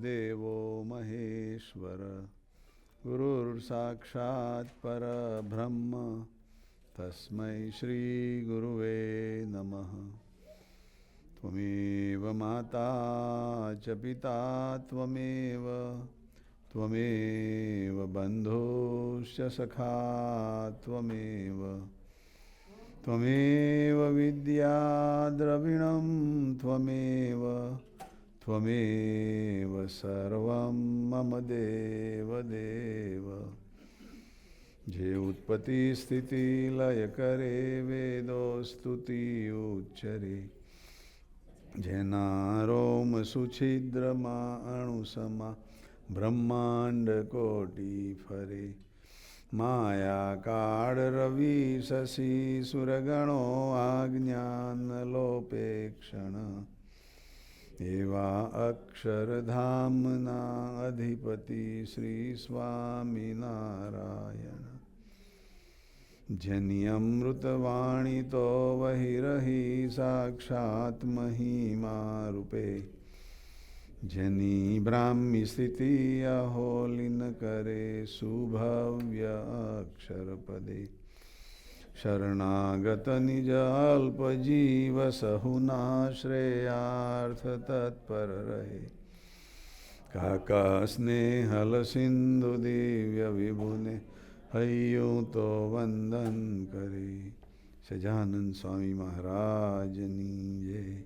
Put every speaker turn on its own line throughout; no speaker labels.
Devo Maheshwara Gurur Sakshat Parabrahma Tasmai Shri Guruve Namaha Tvameva Mata cha Pita Tvameva Bandhusya Sakha Tvameva Vidya Dravinam Tvameva Sarvam Mama Deva Deva Je Utpati Sthiti Laya Kare Vedo Stuti Uchare Jenaro Suchidra Ma Anusama Brahmanda Koti Phare Maya Kad Ravi Sasi Suragano Agnyana Lopekshana Eva Akshardhamna Adhipati Sri Swami Narayana Jani Amrutavani To Vahirahi Sakshat Mahima Rupe Jani Brahmi Sthiti Aholin Kare Subhavya Aksharapade Sharanagata Nija Alpa Jiva Sahuna Shreyartha Tatpar Rahe Kaka Snehal Sindhu Divya Vibhune Hayyuto Vandan Kare Sajanand Swami Maharajani Jai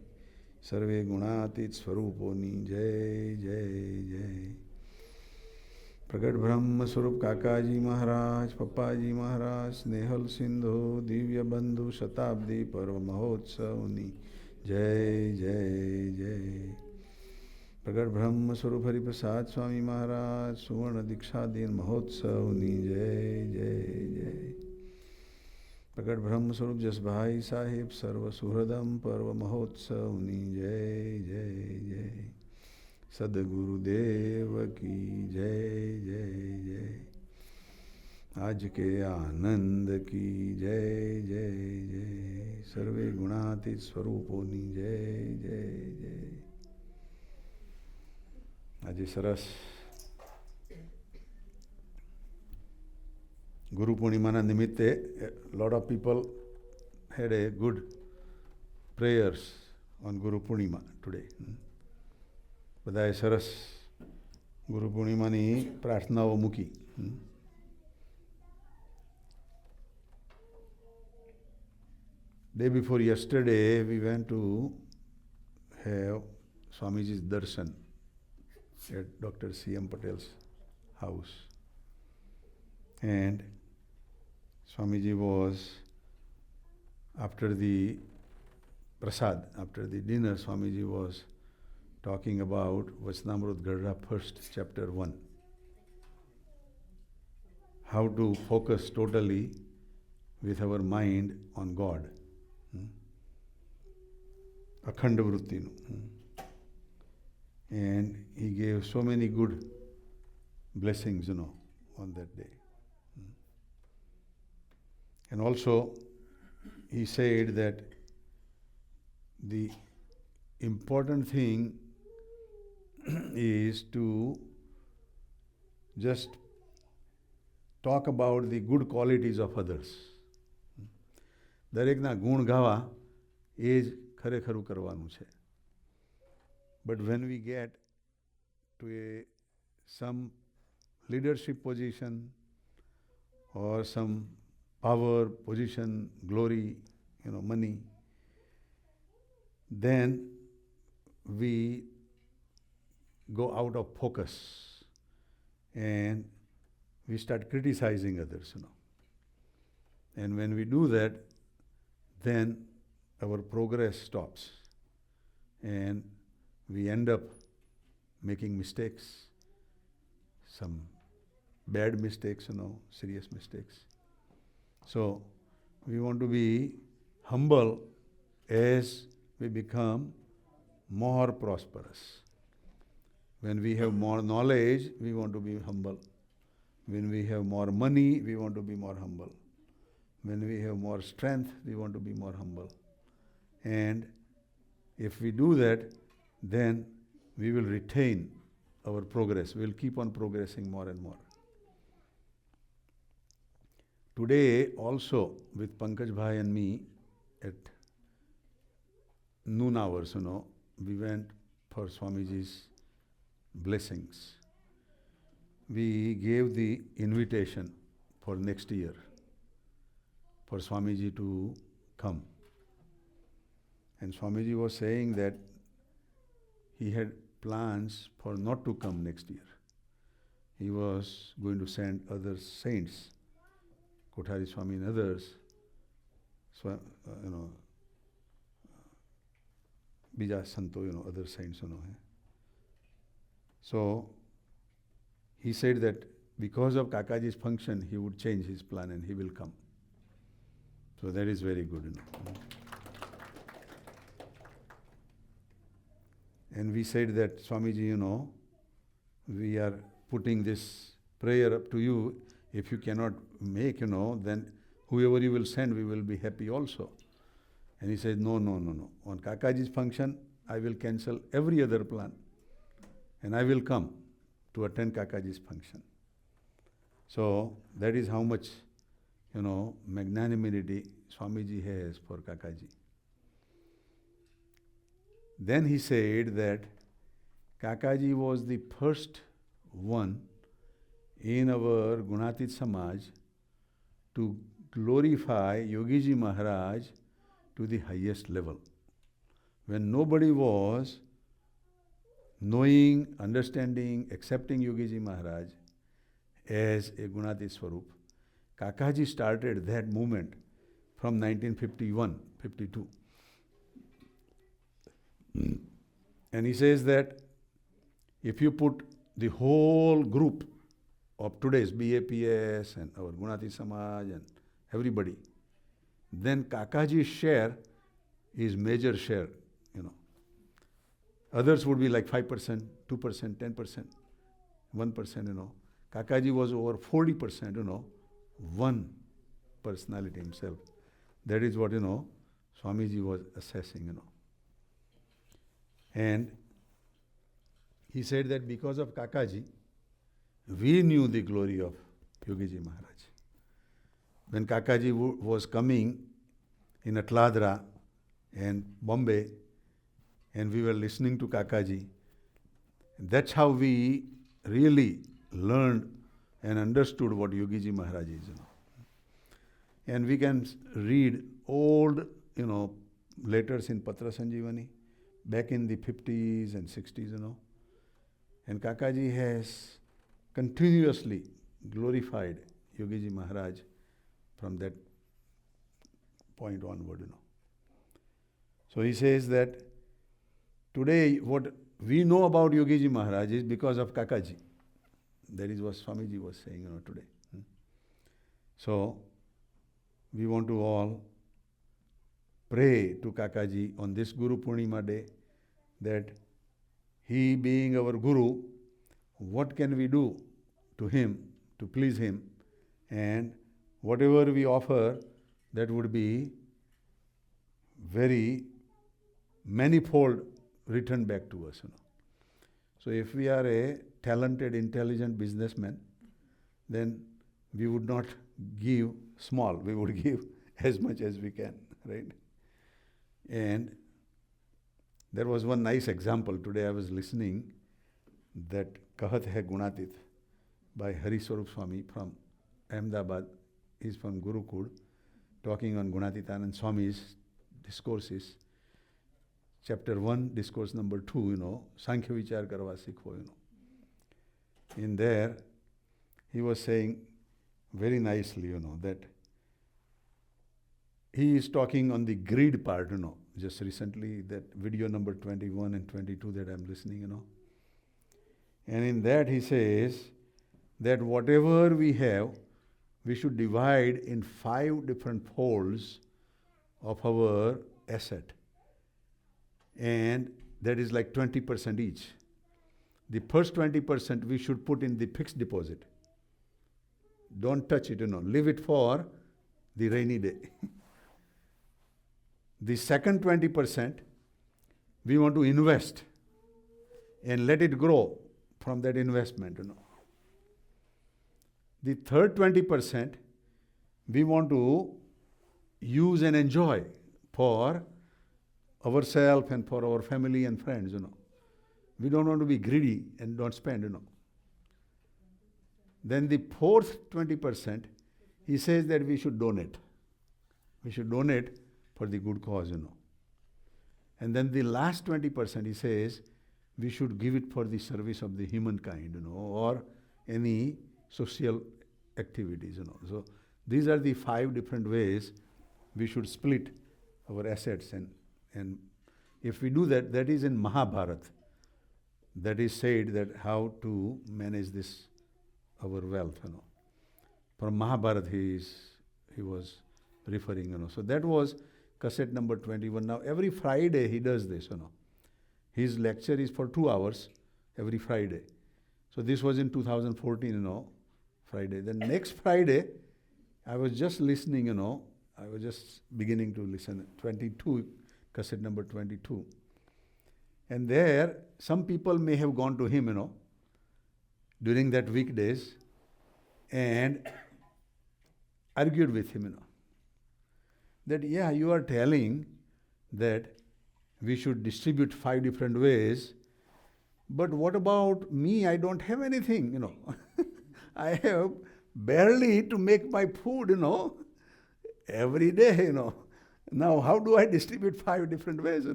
Sarve Gunatit Swaruponi Jai Jai Jai Pragat Brahma Swarup Kakaji Maharaj, Papaji Maharaj, Snehal Sindhu, Divya Bandhu, Shatabdi, Parva Mahotsavani, Jai Jai Jai. Pragat Brahma Swarup Hari Prasad Swami Maharaj, Suvarna Dikshadin Mahotsavani, Jai Jai Jai. Pragat Brahma Swarup Jasbhai Sahib, Sarva Suhradam, Parva Mahotsavani, Jai Jai Jai. Sadguru Deva ki jai jai jai Aaj ke aanand ki jai jai jai Sarve Gunatit Swaruponi jai jai jai. આજે સરસ ગુરુ પૂર્ણિમાના નિમિત્તે lot of people had a good prayers on Guru Purnima today. બધાએ સરસ ગુરુ પૂર્ણિમાની પ્રાર્થનાઓ મૂકી. Day before yesterday we went to have Swamiji's darshan at Dr. C.M. Patel's house, and Swamiji was, after the prasad, after the dinner, Swamiji was talking about Vachanamrut Garra first, chapter 1. How to focus totally with our mind on God. Akhanda Vrittinu. And he gave so many good blessings, on that day. And also, he said that the important thing is to just talk about the good qualities of others. દરેકના ગુણ ગાવા એ જ ખરેખરું કરવાનું છે. But when we get to some leadership position or some power, position, glory, money, then we go out of focus and we start criticizing others, And when we do that, then our progress stops and we end up making mistakes, some bad mistakes, serious mistakes. So we want to be humble as we become more prosperous. When we have more knowledge, we want to be humble. When we have more money, we want to be more humble. When we have more strength, we want to be more humble. And if we do that, then we will retain our progress. We'll keep on progressing more and more. Today also with Pankaj Bhai and me at noon hours, we went for Swamiji's blessings. We gave the invitation for next year for Swamiji to come. And Swamiji was saying that he had plans for not to come next year. He was going to send other saints, Kothari Swami and others, Bija Santo, other saints, So he said that because of Kakaji's function, he would change his plan and he will come. So that is very good, And we said that, Swamiji, we are putting this prayer up to you. If you cannot make, then whoever you will send, we will be happy also. And he said, no. On Kakaji's function, I will cancel every other plan. And I will come to attend Kakaji's function. So that is how much, magnanimity Swamiji has for Kakaji. Then he said that Kakaji was the first one in our Gunatit Samaj to glorify Yogiji Maharaj to the highest level. When nobody was knowing, understanding, accepting Yogiji Maharaj as a Gunatit Swarup, Kakaji started that movement from 1951-52. And he says that if you put the whole group of today's BAPS and our Gunati Samaj and everybody, then Kakaji's share is major share, Others would be like 5%, 2%, 10%, 1%, Kakaji was over 40%, one personality himself. That is what, Swamiji was assessing, And he said that because of Kakaji, we knew the glory of Yogiji Maharaj. When Kakaji was coming in Atladra and Bombay, and we were listening to Kakaji, that's how we really learned and understood what Yogiji Maharaj is. And we can read old, letters in Patra Sanjeevani, back in the 50s and 60s, And Kakaji has continuously glorified Yogiji Maharaj from that point onward, So he says that today what we know about Yogiji Maharaj is because of Kakaji. That is what Swamiji was saying, today. So we want to all pray to Kakaji on this Guroopurnima day that he being our Guru, what can we do to him to please him, and whatever we offer, that would be very manifold return back to us. So if we are a talented, intelligent businessman, then we would not give small, we would give as much as we can, right? And there was one nice example. Today I was listening that Kahat Hai Gunatit by Hari Swarup Swami from Ahmedabad. He's from Gurukul, talking on Gunatitanand Swami's discourses. Chapter 1, discourse number 2, Sankhya Vichar Karva Sikho, In there, he was saying very nicely, that he is talking on the greed part, just recently, that video number 21 and 22 that I'm listening, And in that he says that whatever we have, we should divide in 5 different folds of our asset. And that is like 20% each. The first 20% we should put in the fixed deposit. Don't touch it, leave it for the rainy day. The second 20% we want to invest and let it grow from that investment, The third 20% we want to use and enjoy for ourselves and for our family and friends, We don't want to be greedy and don't spend, Then the fourth 20%, he says that we should donate. We should donate for the good cause, And then the last 20%, he says, we should give it for the service of the humankind, or any social activities, So these are the 5 different ways we should split our assets. And if we do that, that is in Mahabharata. That is said that how to manage this, our wealth, From Mahabharata he was referring, So that was cassette number 21. Now every Friday he does this, His lecture is for 2 hours every Friday. So this was in 2014, Friday. Then next Friday, I was just listening, I was just beginning to listen, 22, cassette number 22. And there, some people may have gone to him, during that weekdays and argued with him, that, yeah, you are telling that we should distribute 5 different ways, but what about me? I don't have anything, I have barely to make my food, every day, Now, how do I distribute 5 different ways,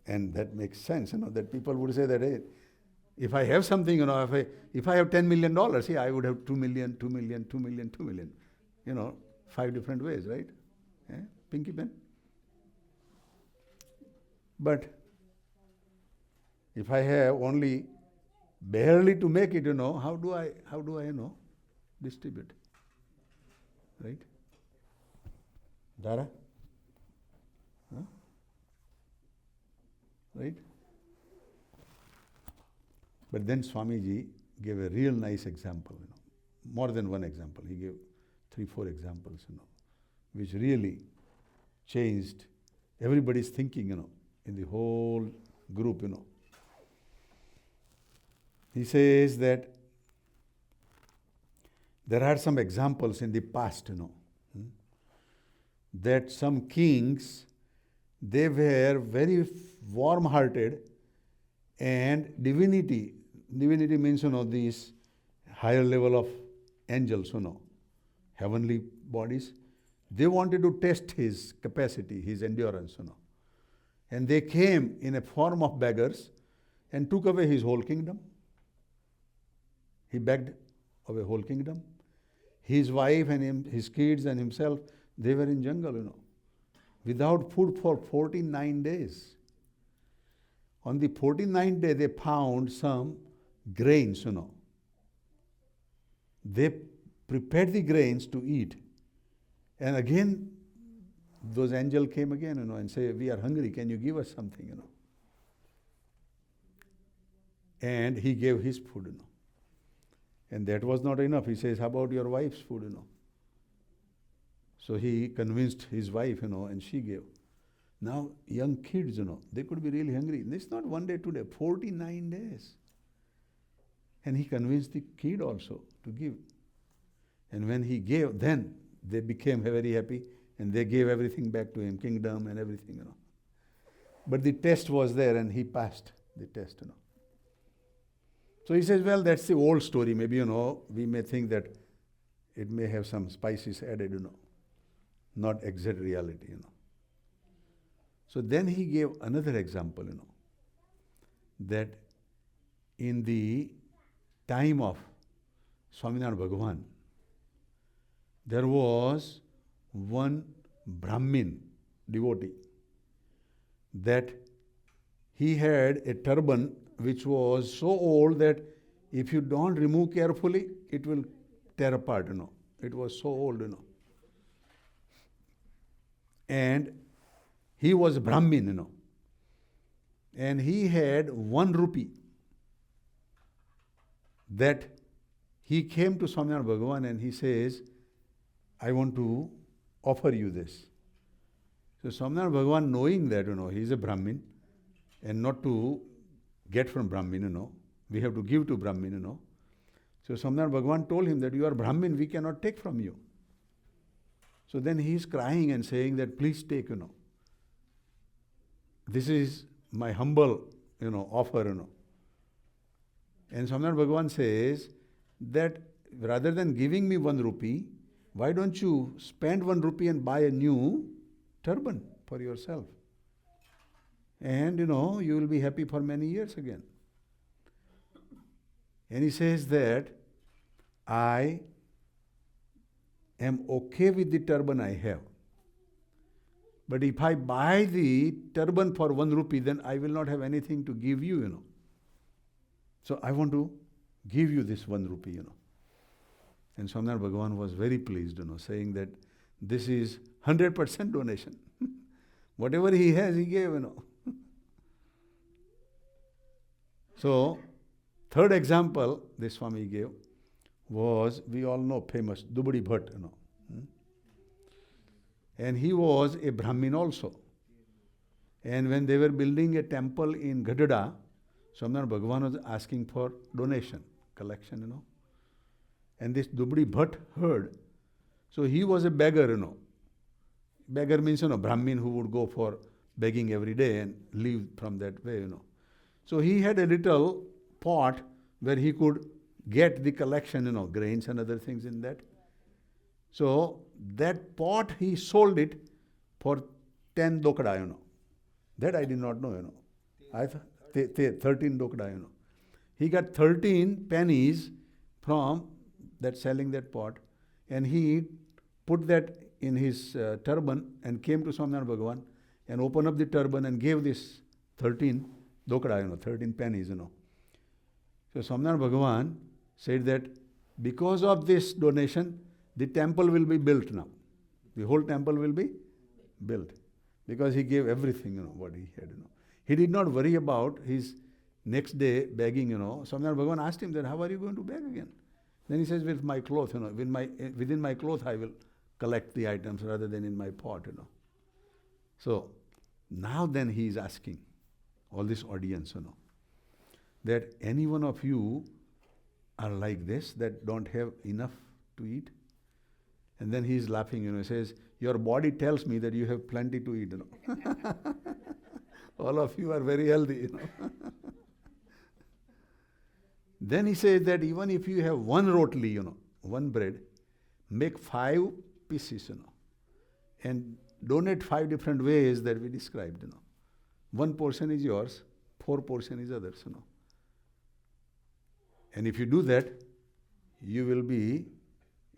And that makes sense, that people would say that, hey, if I have something, if I have $10 million, I would have 2 million, 2 million, 2 million, 2 million, 5 different ways, right? Pinky pen. But if I have only barely to make it, how do I distribute? Right? Dara? Huh? Right? But then Swamiji gave a real nice example, more than one example. He gave 3, 4 examples, which really changed everybody's thinking, in the whole group, He says that there are some examples in the past, that some kings, they were very warm-hearted, and divinity means, these higher level of angels, heavenly bodies, they wanted to test his capacity, his endurance, And they came in a form of beggars and took away his whole kingdom. He begged away whole kingdom. His wife and his kids and himself, they were in jungle, without food for 49 days. On the 49th day, they found some grains, They prepared the grains to eat. And again, those angels came again, and say, we are hungry, can you give us something, And he gave his food, And that was not enough. He says, how about your wife's food, So he convinced his wife, and she gave. Now, young kids, they could be really hungry. It's not 1 day, 2 days, 49 days. And he convinced the kid also to give. And when he gave, then they became very happy, and they gave everything back to him, kingdom and everything, But the test was there, and he passed the test, So he says, well, that's the old story. Maybe, we may think that it may have some spices added, not exact reality, So then he gave another example, that in the time of Swaminarayan Bhagavan, there was one Brahmin devotee that he had a turban which was so old that if you don't remove carefully, it will tear apart, It was so old, And he was Brahmin, And he had 1 rupee that he came to Swaminarayan Bhagavan and he says, I want to offer you this. So Swaminarayan Bhagavan, knowing that, he is a Brahmin, and not to get from Brahmin, We have to give to Brahmin, So Swaminarayan Bhagavan told him that you are Brahmin, we cannot take from you. So then he is crying and saying that please take, This is my humble, offer, And Swaminarayan Bhagavan says that rather than giving me 1 rupee, why don't you spend 1 rupee and buy a new turban for yourself? And, you will be happy for many years again. And he says that I am okay with the turban I have. But if I buy the turban for 1 rupee, then I will not have anything to give you, So I want to give you this 1 rupee, And Swaminarayan Bhagavan was very pleased, saying that this is 100% donation. Whatever he has, he gave, So, third example this Swami gave was, we all know famous Dubadi Bhatt, And he was a Brahmin also. And when they were building a temple in Gadada, Swaminarayan Bhagavan was asking for donation, collection, And this Dubadi Bhatt heard. So he was a beggar, Beggar means, Brahmin who would go for begging every day and live from that way, So he had a little pot where he could get the collection, grains and other things in that. So that pot, he sold it for 10 dokda, That I did not know, I thought 13 dokda, He got 13 pennies from that selling that pot, and he put that in his turban and came to Swaminarayan Bhagavan and opened up the turban and gave this 13 dokda, 13 pennies, So Swaminarayan Bhagavan said that because of this donation, the temple will be built now. The whole temple will be built. Because he gave everything, what he had, He did not worry about his next day begging, Swaminarayan Bhagavan asked him that, how are you going to beg again? Then he says, with my cloth, within my cloth I will collect the items rather than in my pot, So now then he is asking all this audience, that any one of you are like this, that don't have enough to eat? And then he is laughing, he says, your body tells me that you have plenty to eat, All of you are very healthy, Then he says that even if you have 1 rotli, 1 bread, make 5 pieces, and donate 5 different ways that we described, 1 portion is yours, 4 portion is others, And if you do that, you will be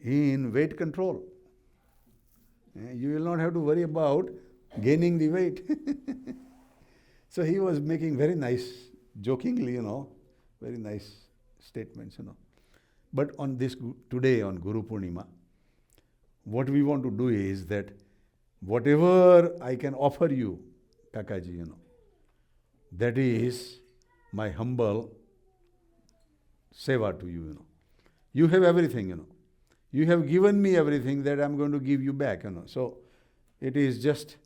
in weight control. You will not have to worry about gaining the weight. So he was making very nice, jokingly, very nice statements, But on this, today on Guroopurnima, what we want to do is that whatever I can offer you, Kakaji, that is my humble seva to you, You have everything, You have given me everything that I'm going to give you back, So it is just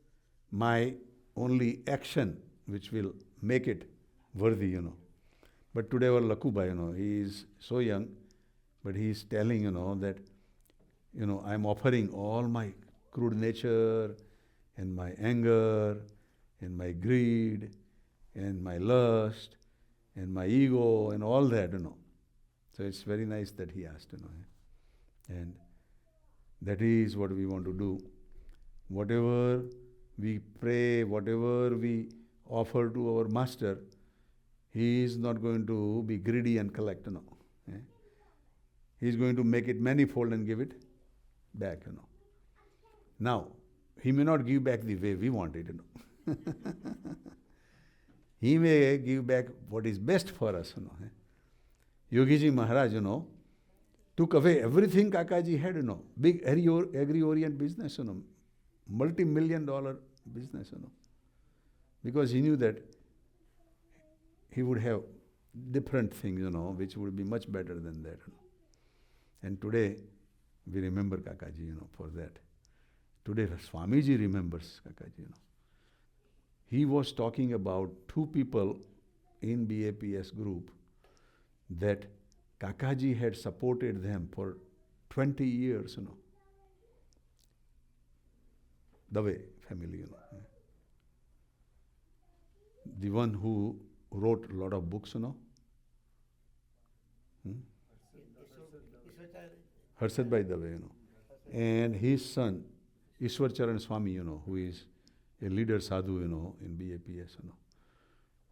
my only action which will make it worthy, But today our Lakuba, he is so young, but he is telling, that, I'm offering all my crude nature and my anger and my greed and my lust and my ego and all that, So it's very nice that he asked, And that is what we want to do. Whatever we pray, whatever we offer to our master, he is not going to be greedy and collect, He is going to make it manifold and give it back, Now, he may not give back the way we want it, He may give back what is best for us, Yogi Ji Maharaj, took away everything Kakaji had, big agri-orient business, multi-million-dollar business, because he knew that he would have different things, which would be much better than that. And today, we remember Kakaji, for that. Today, Swamiji remembers Kakaji, he was talking about two people in BAPS group that Kakaji had supported them for 20 years, Dave family, The one who wrote a lot of books, Harshad Bhai Dave, And his son, Ishwar Charan Swami, who is a leader sadhu, in BAPS,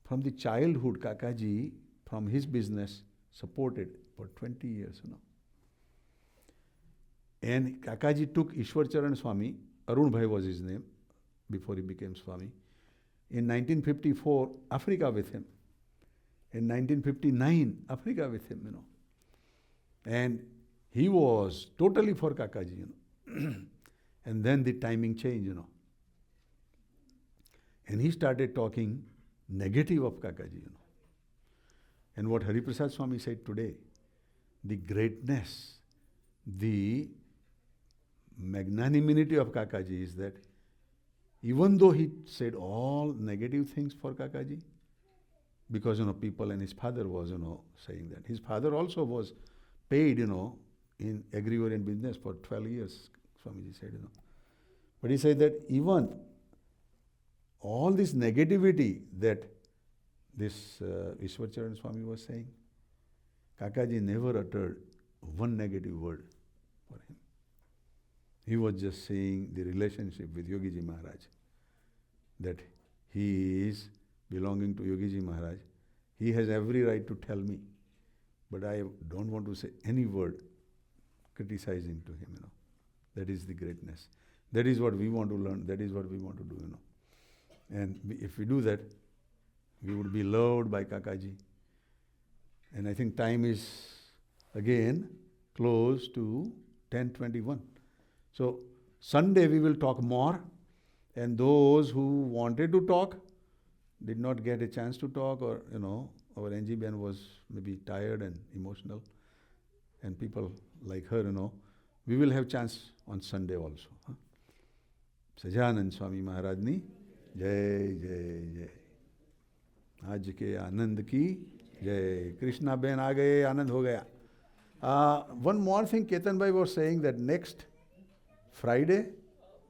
From the childhood, Kakaji, from his business, supported for 20 years, And Kakaji took Ishwar Charan Swami, Arun Bhai was his name, before he became Swami, in 1954, Africa with him. In 1959, Africa with him, And he was totally for Kakaji, And then the timing changed, And he started talking negative of Kakaji, And what Hariprasad Swami said today, the greatness, the magnanimity of Kakaji is that even though he said all negative things for Kakaji, because, people and his father was, saying that. His father also was paid, in agrarian business for 12 years, Swamiji said, But he said that even all this negativity that this Ishwar Charan Swami was saying, Kakaji never uttered one negative word for him. He was just saying the relationship with Yogi Ji Maharaj, that he is belonging to Yogi Ji Maharaj. He has every right to tell me, but I don't want to say any word criticizing to him, That is the greatness. That is what we want to learn. That is what we want to do, And if we do that, we would be loved by Kakaji. And I think time is again close to 10:21. So Sunday we will talk more, and those who wanted to talk did not get a chance to talk, or our NGBN was maybe tired and emotional, and people like her, we will have chance on Sunday also. Sajanand Swami Maharaj ni Jai Jai Jai. आज के आनंद की जय. Krishna Ben आ गए, आनंद हो गया. One more thing, Ketan Bhai was saying that next Friday.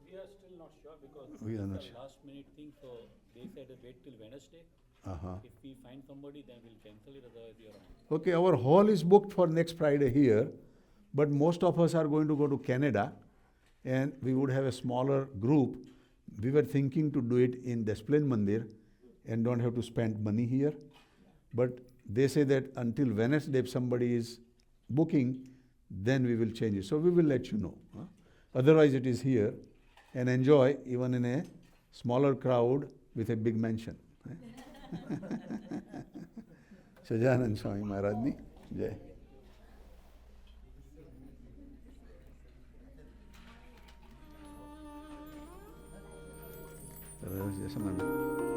We are still not sure because
We are not
it's
sure.
a last minute thing, so they said wait till Wednesday. If we find somebody, then we'll cancel it, otherwise we are on.
Okay, our hall is booked for next Friday here, but most of us are going to go to Canada, and we would have a smaller group. We were thinking to do it in Discipline Mandir and don't have to spend money here. But they say that until Wednesday, if somebody is booking, then we will change it. So we will let you know. Otherwise, it is here, and enjoy even in a smaller crowd with a big mansion. Sajanand Swami Maharaj ni Jai. Jai Samana.